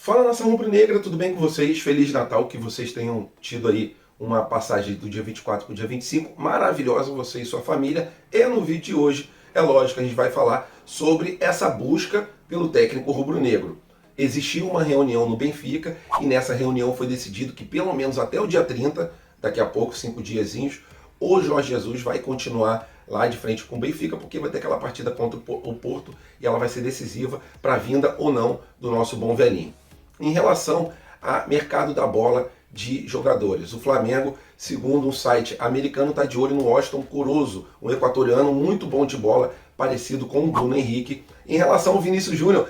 Fala, nação rubro-negra, tudo bem com vocês? Feliz Natal, que vocês tenham tido aí uma passagem do dia 24 para o dia 25, maravilhosa, você e sua família. E no vídeo de hoje, é lógico, a gente vai falar sobre essa busca pelo técnico rubro-negro. Existiu uma reunião no Benfica e nessa reunião foi decidido que pelo menos até o dia 30, daqui a pouco, 5 diazinhos, o Jorge Jesus vai continuar lá de frente com o Benfica, porque vai ter aquela partida contra o Porto e ela vai ser decisiva para a vinda ou não do nosso bom velhinho. Em relação ao mercado da bola de jogadores, o Flamengo, segundo um site americano, está de olho no Washington Corozo, um equatoriano muito bom de bola, parecido com o Bruno Henrique. Em relação ao Vinícius Júnior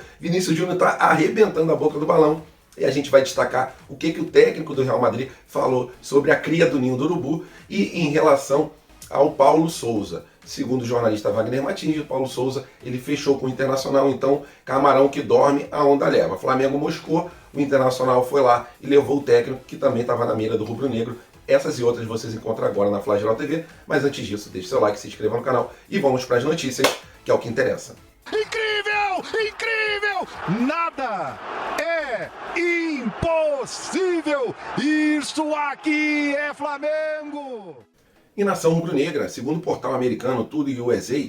está arrebentando a boca do balão. E a gente vai destacar o que o técnico do Real Madrid falou sobre a cria do ninho do urubu e em relação ao Paulo Sousa. Segundo o jornalista Wagner Martins, o Paulo Sousa ele fechou com o Internacional, então camarão que dorme, a onda leva. Flamengo moscou, o Internacional foi lá e levou o técnico que também estava na mira do rubro-negro. Essas e outras vocês encontram agora na Flagelo TV, mas antes disso, deixe seu like, se inscreva no canal e vamos para as notícias, que é o que interessa. Incrível! Incrível! Nada é impossível! Isso aqui é Flamengo! E nação rubro-negra, segundo o portal americano Tudo USA,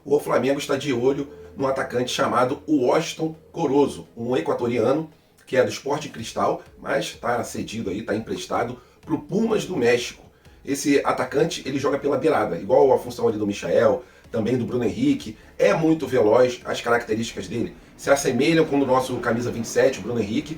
o Flamengo está de olho no atacante chamado Washington Corozo, um equatoriano que é do Sport Cristal, mas está cedido aí, está emprestado para o Pumas do México. Esse atacante ele joga pela beirada, igual a função ali do Michael, também do Bruno Henrique, é muito veloz, as características dele se assemelham com o do nosso camisa 27, o Bruno Henrique,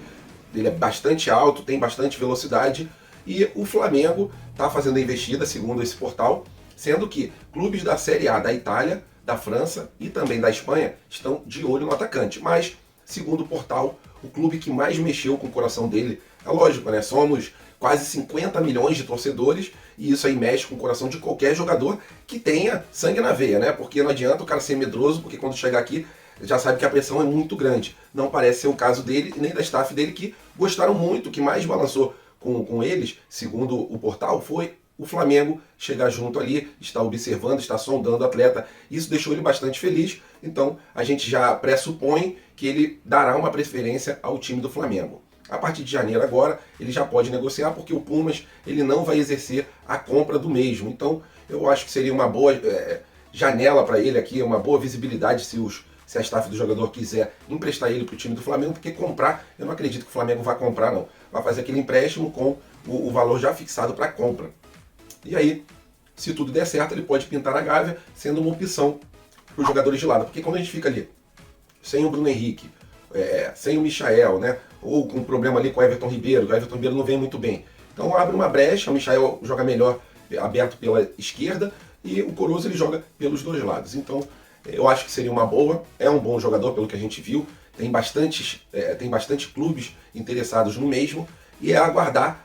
ele é bastante alto, tem bastante velocidade, e o Flamengo está fazendo a investida, segundo esse portal, sendo que clubes da Série A da Itália, da França e também da Espanha estão de olho no atacante. Mas, segundo o portal, o clube que mais mexeu com o coração dele, é lógico, né? Somos quase 50 milhões de torcedores e isso aí mexe com o coração de qualquer jogador que tenha sangue na veia, né? Porque não adianta o cara ser medroso, porque quando chegar aqui já sabe que a pressão é muito grande. Não parece ser o caso dele nem da staff dele, que gostaram muito, que mais balançou com eles, segundo o portal, foi o Flamengo chegar junto ali, está observando, está sondando o atleta. Isso deixou ele bastante feliz, então a gente já pressupõe que ele dará uma preferência ao time do Flamengo. A partir de janeiro agora, ele já pode negociar, porque o Pumas ele não vai exercer a compra do mesmo. Então eu acho que seria uma boa janela para ele aqui, uma boa visibilidade se a staff do jogador quiser emprestar ele para o time do Flamengo, porque comprar, eu não acredito que o Flamengo vá comprar não. Vai fazer aquele empréstimo com o valor já fixado para compra. E aí, se tudo der certo, ele pode pintar a Gávea, sendo uma opção para os jogadores de lado. Porque quando a gente fica ali, sem o Bruno Henrique, sem o Michael, né? Ou com um problema ali com o Everton Ribeiro não vem muito bem. Então abre uma brecha, o Michael joga melhor aberto pela esquerda e o Corozo ele joga pelos dois lados. Então eu acho que seria uma boa, é um bom jogador pelo que a gente viu, tem bastante clubes interessados no mesmo, e é aguardar,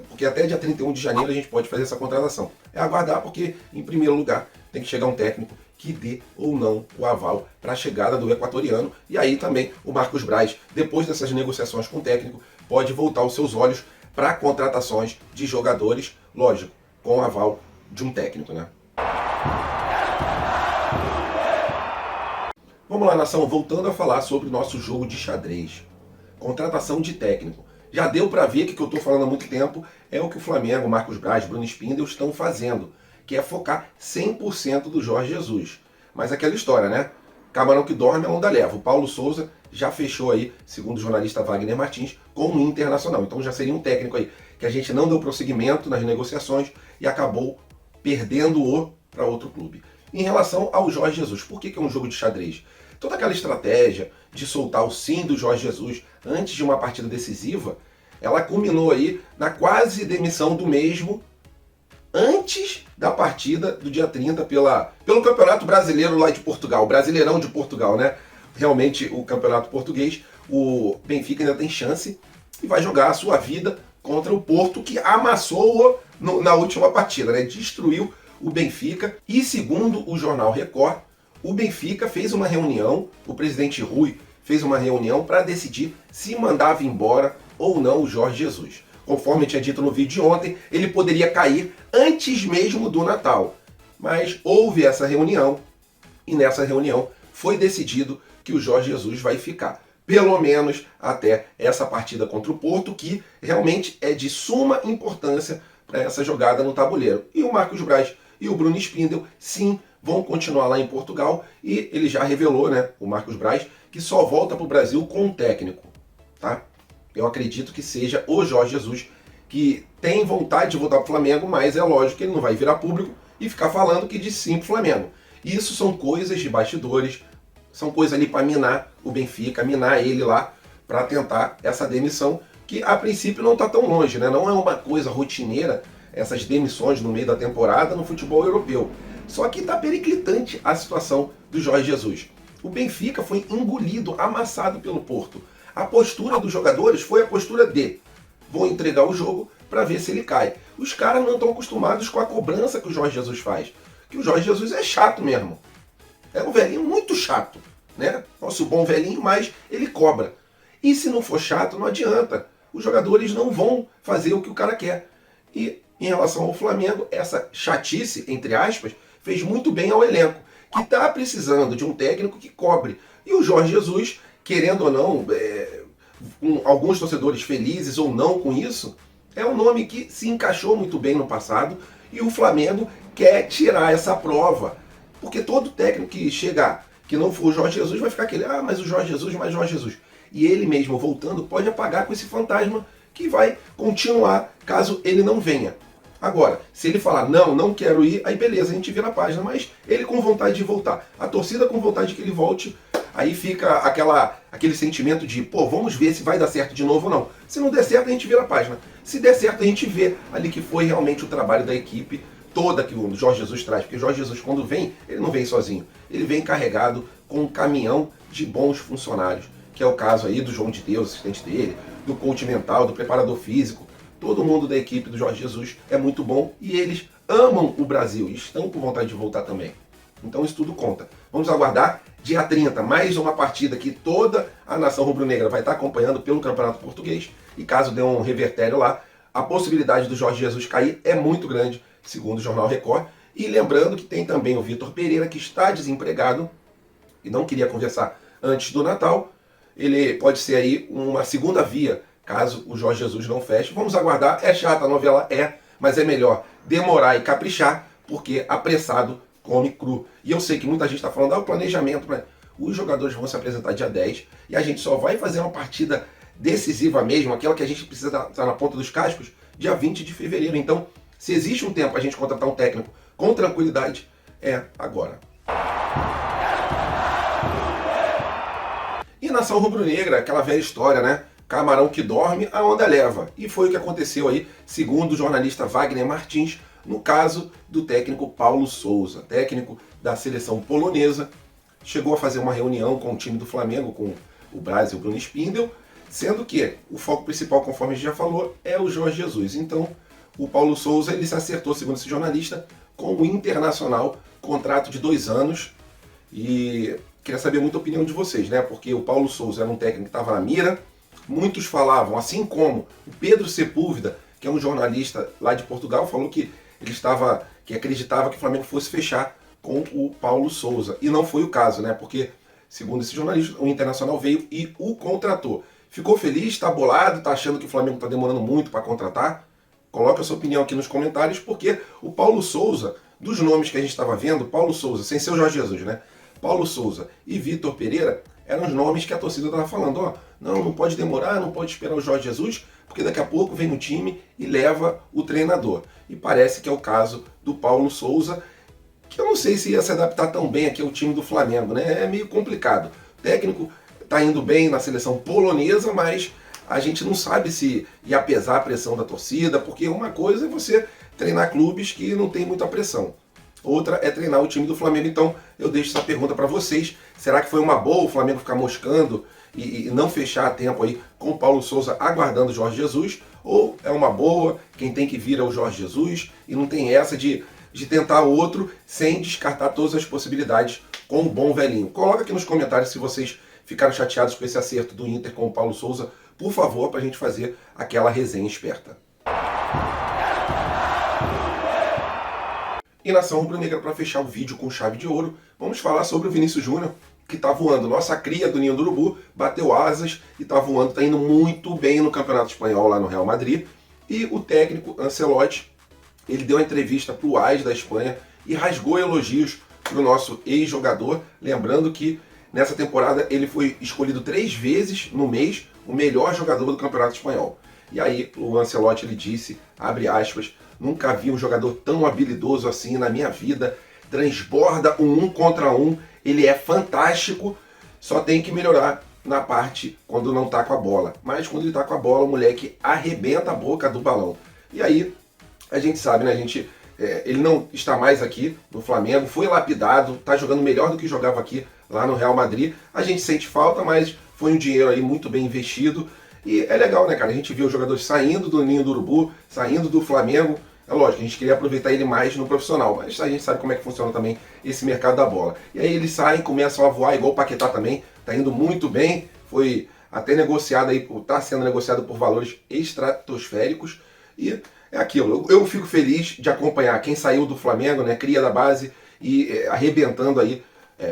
porque até dia 31 de janeiro a gente pode fazer essa contratação. É aguardar porque, em primeiro lugar, tem que chegar um técnico que dê ou não o aval para a chegada do equatoriano, e aí também o Marcos Braz, depois dessas negociações com o técnico, pode voltar os seus olhos para contratações de jogadores, lógico, com o aval de um técnico, né? Vamos lá, nação, voltando a falar sobre o nosso jogo de xadrez. Contratação de técnico. Já deu para ver que o que eu estou falando há muito tempo é o que o Flamengo, Marcos Braz, Bruno Spindel estão fazendo, que é focar 100% do Jorge Jesus. Mas aquela história, né? Camarão que dorme, a onda leva. O Paulo Sousa já fechou aí, segundo o jornalista Wagner Martins, com o Internacional. Então já seria um técnico aí que a gente não deu prosseguimento nas negociações e acabou perdendo-o para outro clube. Em relação ao Jorge Jesus, por que é um jogo de xadrez? Toda aquela estratégia de soltar o sim do Jorge Jesus antes de uma partida decisiva, ela culminou aí na quase demissão do mesmo antes da partida do dia 30 pelo Campeonato Brasileiro lá de Portugal, Brasileirão de Portugal, né? Realmente o Campeonato Português, o Benfica ainda tem chance e vai jogar a sua vida contra o Porto, que amassou na última partida, né? Destruiu o Benfica. E segundo o jornal Record, o Benfica fez uma reunião, o presidente Rui fez uma reunião para decidir se mandava embora ou não o Jorge Jesus. Conforme tinha dito no vídeo de ontem, ele poderia cair antes mesmo do Natal. Mas houve essa reunião e nessa reunião foi decidido que o Jorge Jesus vai ficar. pelo menos até essa partida contra o Porto, que realmente é de suma importância para essa jogada no tabuleiro. E o Marcos Braz e o Bruno Spindel, sim, vão continuar lá em Portugal, e ele já revelou, né, o Marcos Braz, que só volta para o Brasil com um técnico, tá? Eu acredito que seja o Jorge Jesus, que tem vontade de voltar para o Flamengo, mas é lógico que ele não vai virar público e ficar falando que disse sim para o Flamengo. Isso são coisas de bastidores, são coisas ali para minar o Benfica, minar ele lá, para tentar essa demissão, que a princípio não está tão longe, né? Não é uma coisa rotineira essas demissões no meio da temporada no futebol europeu. Só que está periclitante a situação do Jorge Jesus. O Benfica foi engolido, amassado pelo Porto. A postura dos jogadores foi a postura de: vou entregar o jogo para ver se ele cai. Os caras não estão acostumados com a cobrança que o Jorge Jesus faz. Que o Jorge Jesus é chato mesmo. É um velhinho muito chato, né? Nosso bom velhinho, mas ele cobra. E se não for chato, não adianta. Os jogadores não vão fazer o que o cara quer. E em relação ao Flamengo, essa chatice, entre aspas, fez muito bem ao elenco, que está precisando de um técnico que cobre. E o Jorge Jesus, querendo ou não, com alguns torcedores felizes ou não com isso, é um nome que se encaixou muito bem no passado, e o Flamengo quer tirar essa prova. Porque todo técnico que chegar, que não for o Jorge Jesus, vai ficar aquele: mas o Jorge Jesus, mas Jorge Jesus. E ele mesmo, voltando, pode apagar com esse fantasma que vai continuar caso ele não venha. Agora, se ele falar: não quero ir, aí beleza, a gente vira a página, mas ele com vontade de voltar, a torcida com vontade que ele volte, aí fica aquele sentimento de: vamos ver se vai dar certo de novo ou não. Se não der certo, a gente vira a página. Se der certo, a gente vê ali que foi realmente o trabalho da equipe toda que o Jorge Jesus traz. Porque o Jorge Jesus, quando vem, ele não vem sozinho. Ele vem carregado com um caminhão de bons funcionários, que é o caso aí do João de Deus, assistente dele, do coach mental, do preparador físico. Todo mundo da equipe do Jorge Jesus é muito bom, e eles amam o Brasil e estão com vontade de voltar também. Então isso tudo conta. Vamos aguardar dia 30, mais uma partida que toda a nação rubro-negra vai estar acompanhando pelo Campeonato Português, e caso dê um revertério lá, a possibilidade do Jorge Jesus cair é muito grande, segundo o Jornal Record. E lembrando que tem também o Vitor Pereira, que está desempregado e não queria conversar antes do Natal. Ele pode ser aí uma segunda via, caso o Jorge Jesus não feche. Vamos aguardar. É chata a novela? Mas é melhor demorar e caprichar, porque apressado come cru. E eu sei que muita gente está falando: o planejamento. Os jogadores vão se apresentar dia 10, e a gente só vai fazer uma partida decisiva mesmo, aquela que a gente precisa estar na ponta dos cascos, dia 20 de fevereiro. Então, se existe um tempo para a gente contratar um técnico com tranquilidade, é agora. E nação rubro-negra, aquela velha história, né? Camarão que dorme, a onda leva. E foi o que aconteceu aí, segundo o jornalista Wagner Martins, no caso do técnico Paulo Sousa, técnico da seleção polonesa. Chegou a fazer uma reunião com o time do Flamengo, com o Braz e o Bruno Spindel, sendo que o foco principal, conforme a gente já falou, é o Jorge Jesus. Então, o Paulo Sousa, ele se acertou, segundo esse jornalista, com o Internacional, contrato de 2 anos. E queria saber muita opinião de vocês, né? Porque o Paulo Sousa era um técnico que estava na mira. Muitos falavam, assim como o Pedro Sepúlveda, que é um jornalista lá de Portugal, falou que que acreditava que o Flamengo fosse fechar com o Paulo Sousa. E não foi o caso, né? Porque, segundo esse jornalista, o Internacional veio e o contratou. Ficou feliz, está bolado, está achando que o Flamengo está demorando muito para contratar? Coloque a sua opinião aqui nos comentários, porque o Paulo Sousa, dos nomes que a gente estava vendo, Paulo Sousa, sem ser o Jorge Jesus, né? Paulo Sousa e Vitor Pereira eram os nomes que a torcida estava falando: não pode demorar, não pode esperar o Jorge Jesus, porque daqui a pouco vem o time e leva o treinador. E parece que é o caso do Paulo Sousa, que eu não sei se ia se adaptar tão bem aqui ao time do Flamengo, né? É meio complicado. O técnico está indo bem na seleção polonesa, mas a gente não sabe se ia pesar a pressão da torcida, porque uma coisa é você treinar clubes que não tem muita pressão. Outra é treinar o time do Flamengo. Então eu deixo essa pergunta para vocês: será que foi uma boa o Flamengo ficar moscando e não fechar a tempo aí com o Paulo Sousa aguardando o Jorge Jesus? Ou é uma boa, quem tem que vir é o Jorge Jesus, e não tem essa de tentar outro sem descartar todas as possibilidades com o bom velhinho? Coloca aqui nos comentários se vocês ficaram chateados com esse acerto do Inter com o Paulo Sousa, por favor, para a gente fazer aquela resenha esperta. E nação rubro-negra, para fechar o vídeo com chave de ouro, vamos falar sobre o Vinícius Júnior, que tá voando. Nossa cria do Ninho do Urubu bateu asas e tá voando, tá indo muito bem no Campeonato Espanhol lá no Real Madrid. E o técnico Ancelotti, ele deu uma entrevista para o AS da Espanha e rasgou elogios para o nosso ex-jogador, lembrando que nessa temporada ele foi escolhido 3 vezes no mês o melhor jogador do Campeonato Espanhol. E aí o Ancelotti ele disse, abre aspas, nunca vi um jogador tão habilidoso assim na minha vida, transborda um contra um, ele é fantástico, só tem que melhorar na parte quando não tá com a bola. Mas quando ele tá com a bola, o moleque arrebenta a boca do balão. E aí, a gente sabe, né, ele não está mais aqui no Flamengo, foi lapidado, tá jogando melhor do que jogava aqui lá no Real Madrid. A gente sente falta, mas foi um dinheiro aí muito bem investido. E é legal, né, cara? A gente viu os jogadores saindo do Ninho do Urubu, saindo do Flamengo. É lógico, a gente queria aproveitar ele mais no profissional, mas a gente sabe como é que funciona também esse mercado da bola. E aí eles saem, começam a voar, igual o Paquetá também, tá indo muito bem, foi até negociado aí, tá sendo negociado por valores estratosféricos, e é aquilo, eu fico feliz de acompanhar quem saiu do Flamengo, né, cria da base, e arrebentando aí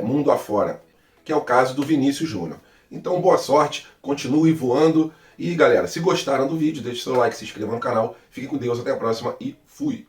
mundo afora, que é o caso do Vinícius Júnior. Então boa sorte, continue voando. E galera, se gostaram do vídeo, deixe seu like, se inscreva no canal. Fique com Deus, até a próxima e fui!